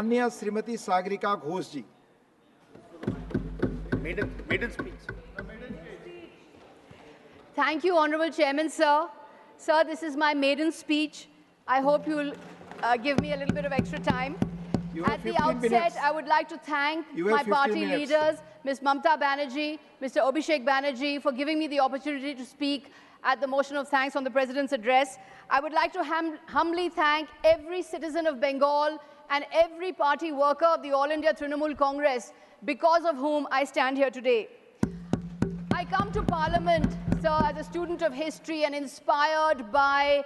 माननीय श्रीमती सागरिका घोष जी। Maiden speech. Thank you, Honorable Chairman, sir. Sir, this is my maiden speech. I hope you'll give me a little bit of extra time. At the outset, I would like to thank my party leaders, Ms. Mamta Banerjee, Mr. Abhishek Banerjee, for giving me the opportunity to speak at the motion of thanks on the President's address. I would like to humbly thank every citizen of Bengal and every party worker of the All India Trinamool Congress, because of whom I stand here today. I come to Parliament, sir, as a student of history and inspired by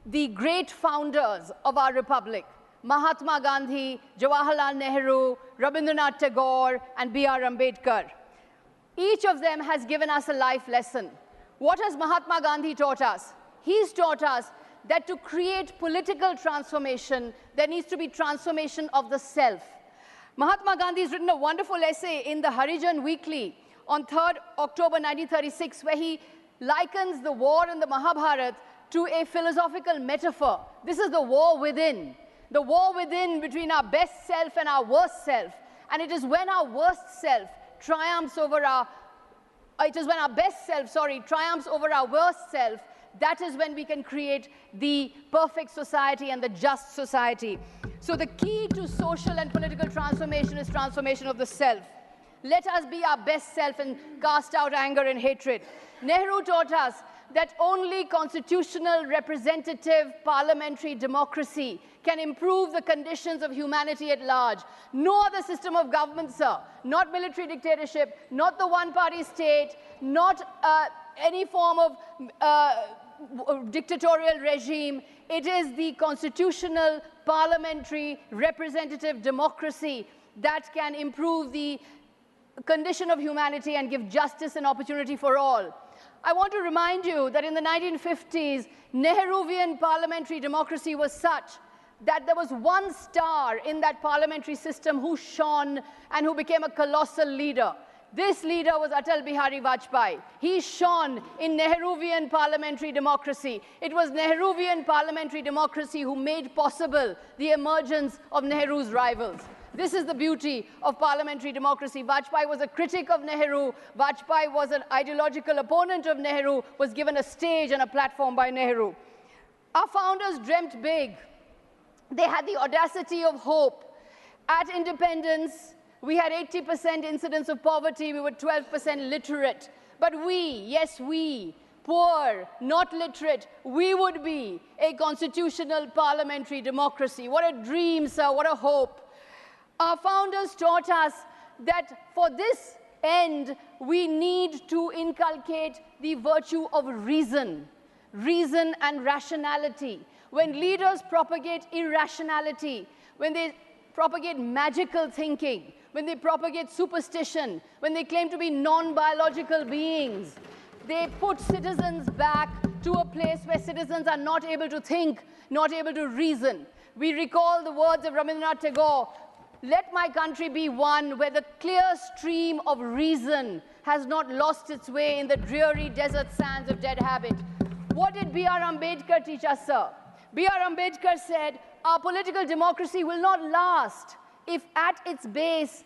the great founders of our republic, Mahatma Gandhi, Jawaharlal Nehru, Rabindranath Tagore, and B.R. Ambedkar. Each of them has given us a life lesson. What has Mahatma Gandhi taught us? He's taught us that to create political transformation, there needs to be transformation of the self. Mahatma Gandhi has written a wonderful essay in the Harijan Weekly on 3rd October 1936, where he likens the war in the Mahabharata to a philosophical metaphor. This is the war within between our best self and our worst self. And it is when our worst self triumphs over our, triumphs over our worst self, that is when we can create the perfect society and the just society. So the key to social and political transformation is transformation of the self. Let us be our best self and cast out anger and hatred. Nehru taught us that only constitutional, representative, parliamentary democracy can improve the conditions of humanity at large. No other system of government, sir, not military dictatorship, not the one-party state, not any form of dictatorial regime. It is the constitutional, parliamentary, representative democracy that can improve the condition of humanity and give justice and opportunity for all. I want to remind you that in the 1950s, Nehruvian parliamentary democracy was such that there was one star in that parliamentary system who shone and who became a colossal leader. This leader was Atal Bihari Vajpayee. He shone in Nehruvian parliamentary democracy. It was Nehruvian parliamentary democracy who made possible the emergence of Nehru's rivals. This is the beauty of parliamentary democracy. Vajpayee was a critic of Nehru. Vajpayee was an ideological opponent of Nehru, was given a stage and a platform by Nehru. Our founders dreamt big. They had the audacity of hope. At independence, we had 80% incidence of poverty. We were 12% literate. But we, yes we, poor, not literate, we would be a constitutional parliamentary democracy. What a dream, sir, what a hope. Our founders taught us that for this end, we need to inculcate the virtue of reason and rationality. When leaders propagate irrationality, when they propagate magical thinking, when they propagate superstition, when they claim to be non-biological beings, they put citizens back to a place where citizens are not able to think, not able to reason. We recall the words of Rabindranath Tagore, "Let my country be one where the clear stream of reason has not lost its way in the dreary desert sands of dead habit." What did B.R. Ambedkar teach us, sir? B.R. Ambedkar said, our political democracy will not last if at its base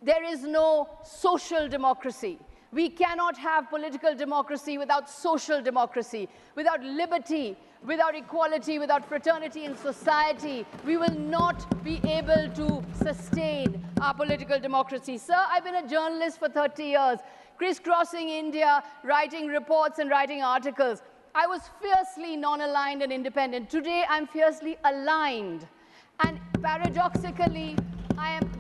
there is no social democracy. We cannot have political democracy without social democracy, without liberty, without equality, without fraternity in society. We will not be able to sustain our political democracy. Sir, I've been a journalist for 30 years, crisscrossing India, writing reports and writing articles. I was fiercely non-aligned and independent. Today, I'm fiercely aligned. And paradoxically,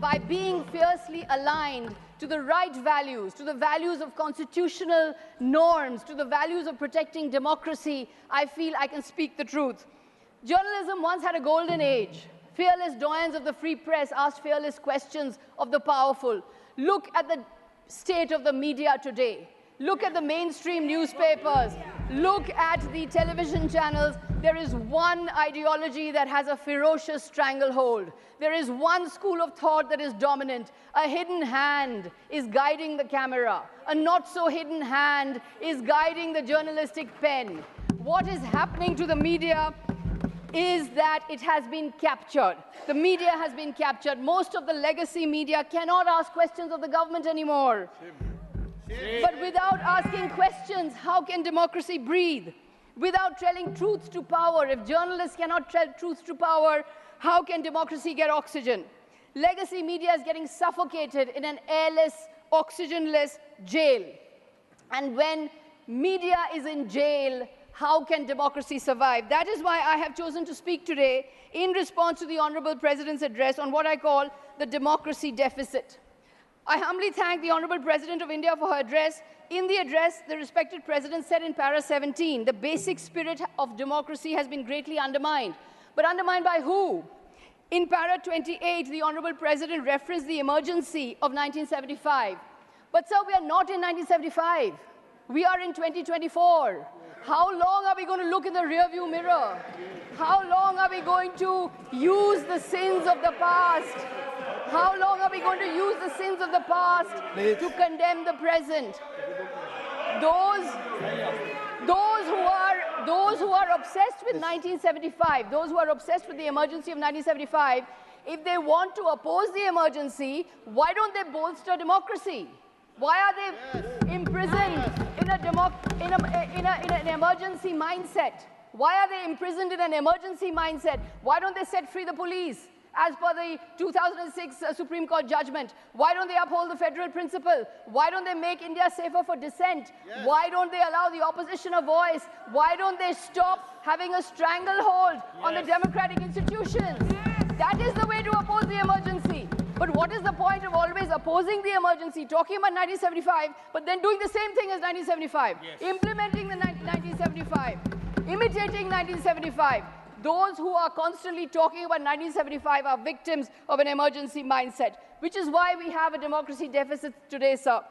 by being fiercely aligned to the right values, to the values of constitutional norms, to the values of protecting democracy, I feel I can speak the truth. Journalism once had a golden age. Fearless doyens of the free press asked fearless questions of the powerful. Look at the state of the media today. Look at the mainstream newspapers. Look at the television channels. There is one ideology that has a ferocious stranglehold. There is one school of thought that is dominant. A hidden hand is guiding the camera. A not-so-hidden hand is guiding the journalistic pen. What is happening to the media is that it has been captured. The media has been captured. Most of the legacy media cannot ask questions of the government anymore. But without asking questions, how can democracy breathe? Without telling truths to power, if journalists cannot tell truths to power, how can democracy get oxygen? Legacy media is getting suffocated in an airless, oxygenless jail. And when media is in jail, how can democracy survive? That is why I have chosen to speak today in response to the Honorable President's address on what I call the democracy deficit. I humbly thank the Honorable President of India for her address. In the address, the respected President said in para 17, the basic spirit of democracy has been greatly undermined. But undermined by who? In para 28, the Honorable President referenced the emergency of 1975. But sir, we are not in 1975. We are in 2024. How long are we going to look in the rearview mirror? How long are we going to use the sins of the past? How long are we going to use the sins of the past to condemn the present? Those who are obsessed with 1975, those who are obsessed with the emergency of 1975, if they want to oppose the emergency, why don't they bolster democracy? Why are they imprisoned in an emergency mindset? Why are they imprisoned in an emergency mindset? Why don't they set free the police? As per the 2006 Supreme Court judgment, why don't they uphold the federal principle? Why don't they make India safer for dissent? Yes. Why don't they allow the opposition a voice? Why don't they stop having a stranglehold on the democratic institutions? Yes. That is the way to oppose the emergency. But what is the point of always opposing the emergency, talking about 1975, but then doing the same thing as 1975, implementing the 1975, imitating 1975? Those who are constantly talking about 1975 are victims of an emergency mindset, which is why we have a democracy deficit today, sir.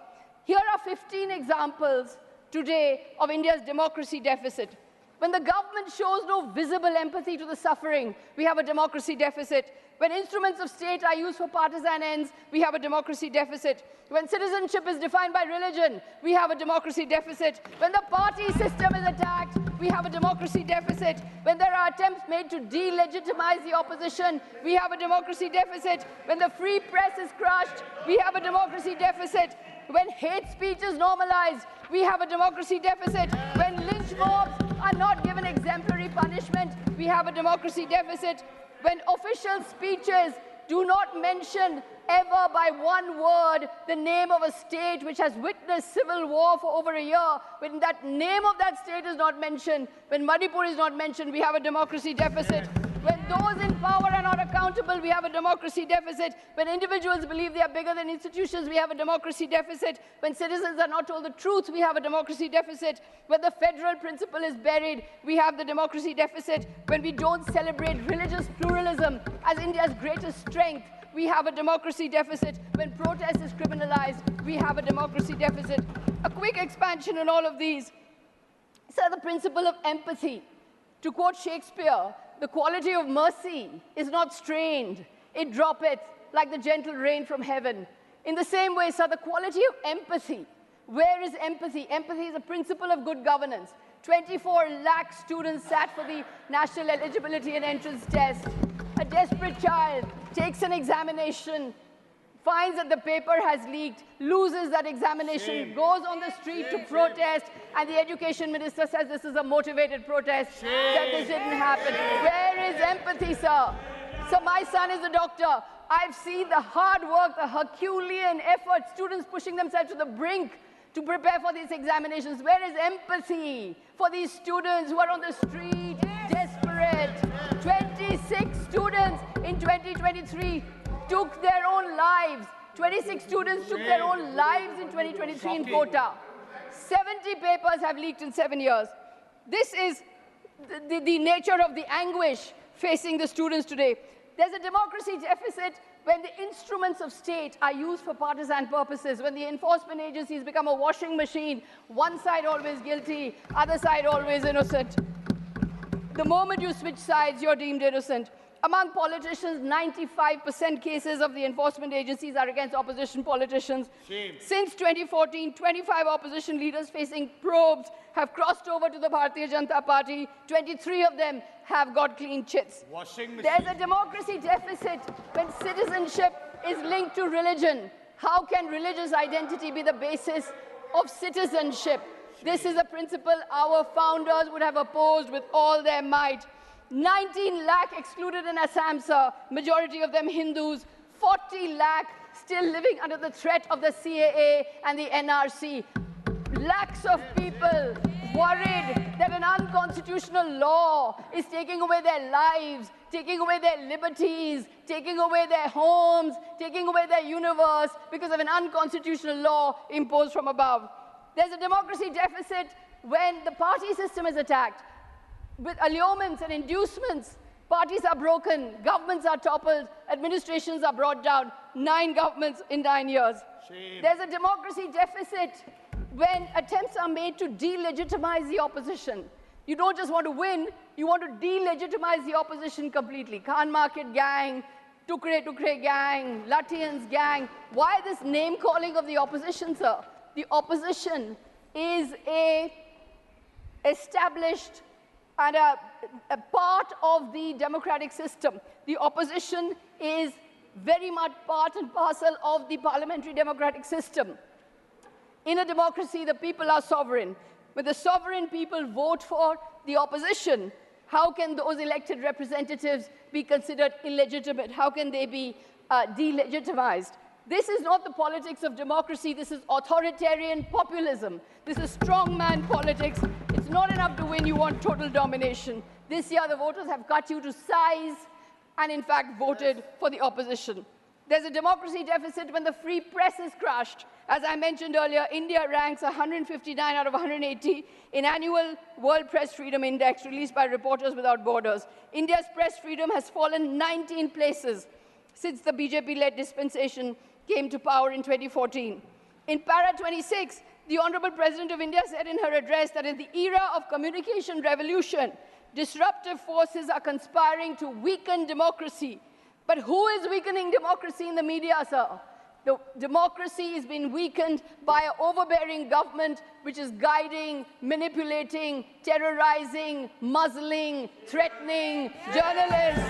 Here are 15 examples today of India's democracy deficit. When the government shows no visible empathy to the suffering, we have a democracy deficit. When instruments of state are used for partisan ends, we have a democracy deficit. When citizenship is defined by religion, we have a democracy deficit. When the party system is attacked, we have a democracy deficit. When there are attempts made to delegitimize the opposition, we have a democracy deficit. When the free press is crushed, we have a democracy deficit. When hate speech is normalized, we have a democracy deficit. When lynch mobs are not given exemplary punishment, we have a democracy deficit. When official speeches do not mention ever by one word the name of a state which has witnessed civil war for over a year, when that name of that state is not mentioned, when Manipur is not mentioned, we have a democracy deficit. When those in power are not accountable, we have a democracy deficit. When individuals believe they are bigger than institutions, we have a democracy deficit. When citizens are not told the truth, we have a democracy deficit. When the federal principle is buried, we have the democracy deficit. When we don't celebrate religious pluralism as India's greatest strength, we have a democracy deficit. When protest is criminalized, we have a democracy deficit. A quick expansion on all of these. So the principle of empathy. To quote Shakespeare, the quality of mercy is not strained. It droppeth like the gentle rain from heaven. In the same way, sir, the quality of empathy. Where is empathy? Empathy is a principle of good governance. 24 lakh students sat for the national eligibility and entrance test. A desperate child takes an examination, finds that the paper has leaked, loses that examination, goes on the street to protest, and the education minister says this is a motivated protest, that this didn't happen. Where is empathy, sir? So my son is a doctor. I've seen the hard work, the Herculean effort, students pushing themselves to the brink to prepare for these examinations. Where is empathy for these students who are on the street, desperate? 26 students in 2023 took their own lives. 26 students took their own lives in 2023 in Kota. 70 papers have leaked in 7 years. This is the nature of the anguish facing the students today. There's a democracy deficit when the instruments of state are used for partisan purposes, when the enforcement agencies become a washing machine, one side always guilty, other side always innocent. The moment you switch sides, you're deemed innocent. Among politicians, 95% cases of the enforcement agencies are against opposition politicians. Shame. Since 2014, 25 opposition leaders facing probes have crossed over to the Bharatiya Janata Party. 23 of them have got clean chits. Washing machine. There's a democracy deficit when citizenship is linked to religion. How can religious identity be the basis of citizenship? This is a principle our founders would have opposed with all their might. 19 lakh excluded in Assam, sir, majority of them Hindus. 40 lakh still living under the threat of the CAA and the NRC. Lakhs of people worried that an unconstitutional law is taking away their lives, taking away their liberties, taking away their homes, taking away their universe because of an unconstitutional law imposed from above. There's a democracy deficit when the party system is attacked. With allurements and inducements, parties are broken, governments are toppled, administrations are brought down. 9 governments in 9 years. Shame. There's a democracy deficit when attempts are made to delegitimize the opposition. You don't just want to win, you want to delegitimize the opposition completely. Khan Market gang, Tukre Tukre gang, Lathians gang. Why this name calling of the opposition, sir? The opposition is a established and a part of the democratic system. The opposition is very much part and parcel of the parliamentary democratic system. In a democracy, the people are sovereign. When the sovereign people vote for the opposition, how can those elected representatives be considered illegitimate? How can they be delegitimized? This is not the politics of democracy. This is authoritarian populism. This is strongman politics. It's not enough to win. You want total domination. This year, the voters have cut you to size and, in fact, voted for the opposition. There's a democracy deficit when the free press is crushed. As I mentioned earlier, India ranks 159 out of 180 in annual World Press Freedom Index released by Reporters Without Borders. India's press freedom has fallen 19 places since the BJP-led dispensation came to power in 2014. In para 26, the Honorable President of India said in her address that in the era of communication revolution, disruptive forces are conspiring to weaken democracy. But who is weakening democracy in the media, sir? The democracy is being weakened by an overbearing government which is guiding, manipulating, terrorizing, muzzling, threatening journalists.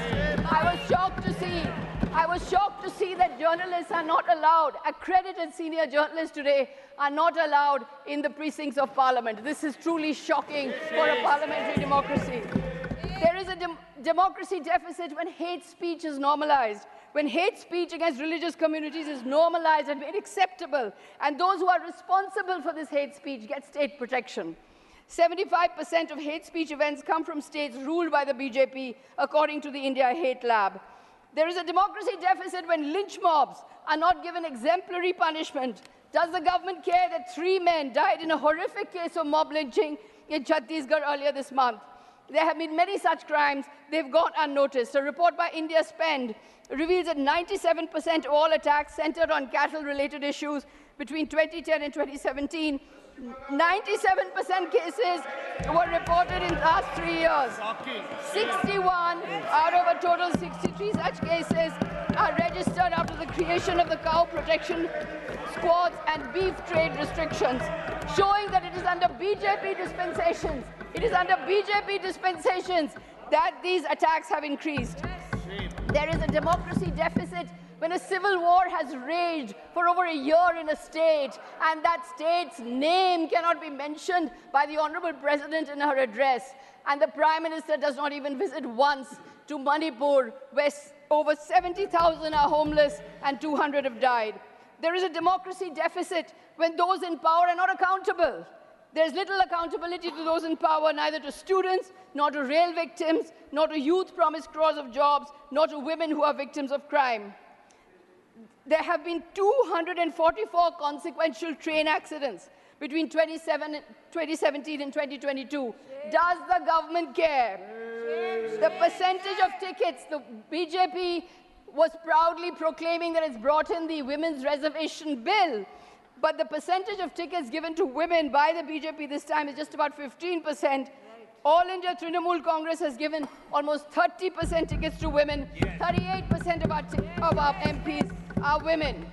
I was shocked to see that journalists are not allowed, accredited senior journalists today are not allowed in the precincts of parliament. This is truly shocking for a parliamentary democracy. There is a democracy deficit when hate speech is normalized, when hate speech against religious communities is normalized and made acceptable, and those who are responsible for this hate speech get state protection. 75% of hate speech events come from states ruled by the BJP, according to the India Hate Lab. There is a democracy deficit when lynch mobs are not given exemplary punishment. Does the government care that 3 men died in a horrific case of mob lynching in Chhattisgarh earlier this month? There have been many such crimes. They've gone unnoticed. A report by India Spend reveals that 97% of all attacks centered on cattle-related issues between 2010 and 2017. 97% cases were reported in the last 3 years. 61 out of a total 63 such cases are registered after the creation of the cow protection squads and beef trade restrictions, showing that it is under BJP dispensations. It is under BJP dispensations that these attacks have increased. There is a democracy deficit when a civil war has raged for over a year in a state, and that state's name cannot be mentioned by the Honorable President in her address, and the Prime Minister does not even visit once to Manipur, where over 70,000 are homeless and 200 have died. There is a democracy deficit when those in power are not accountable. There's little accountability to those in power, neither to students, nor to rail victims, nor to youth promised crores of jobs, nor to women who are victims of crime. There have been 244 consequential train accidents between 2017 and 2022. Does the government care? The percentage of tickets, the BJP was proudly proclaiming that it's brought in the women's reservation bill, but the percentage of tickets given to women by the BJP this time is just about 15%. All India Trinamool Congress has given almost 30% tickets to women. 38% of our MPs are women.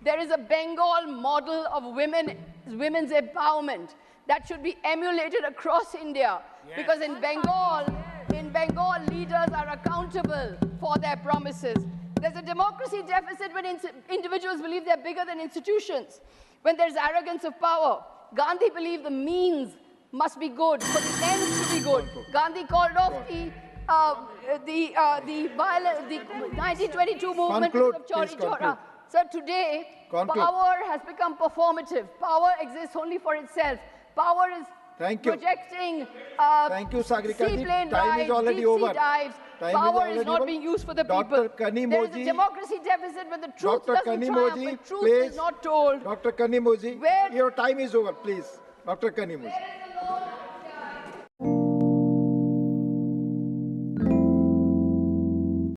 There is a Bengal model of women's empowerment that should be emulated across India. Because in Bengal, leaders are accountable for their promises. There's a democracy deficit when individuals believe they're bigger than institutions. When there's arrogance of power. Gandhi believed the means must be good for the ends to be good. Gandhi called off the 1922 movement of Chauri Chaura. So today, power has become performative. Power exists only for itself. Power is projecting seaplane Time is already over. dives. Power is not being used for the people. There is a democracy deficit when the truth doesn't triumph, when truth is not told. Dr. Kanimoji, your time is over, please. Dr. Kanimoji.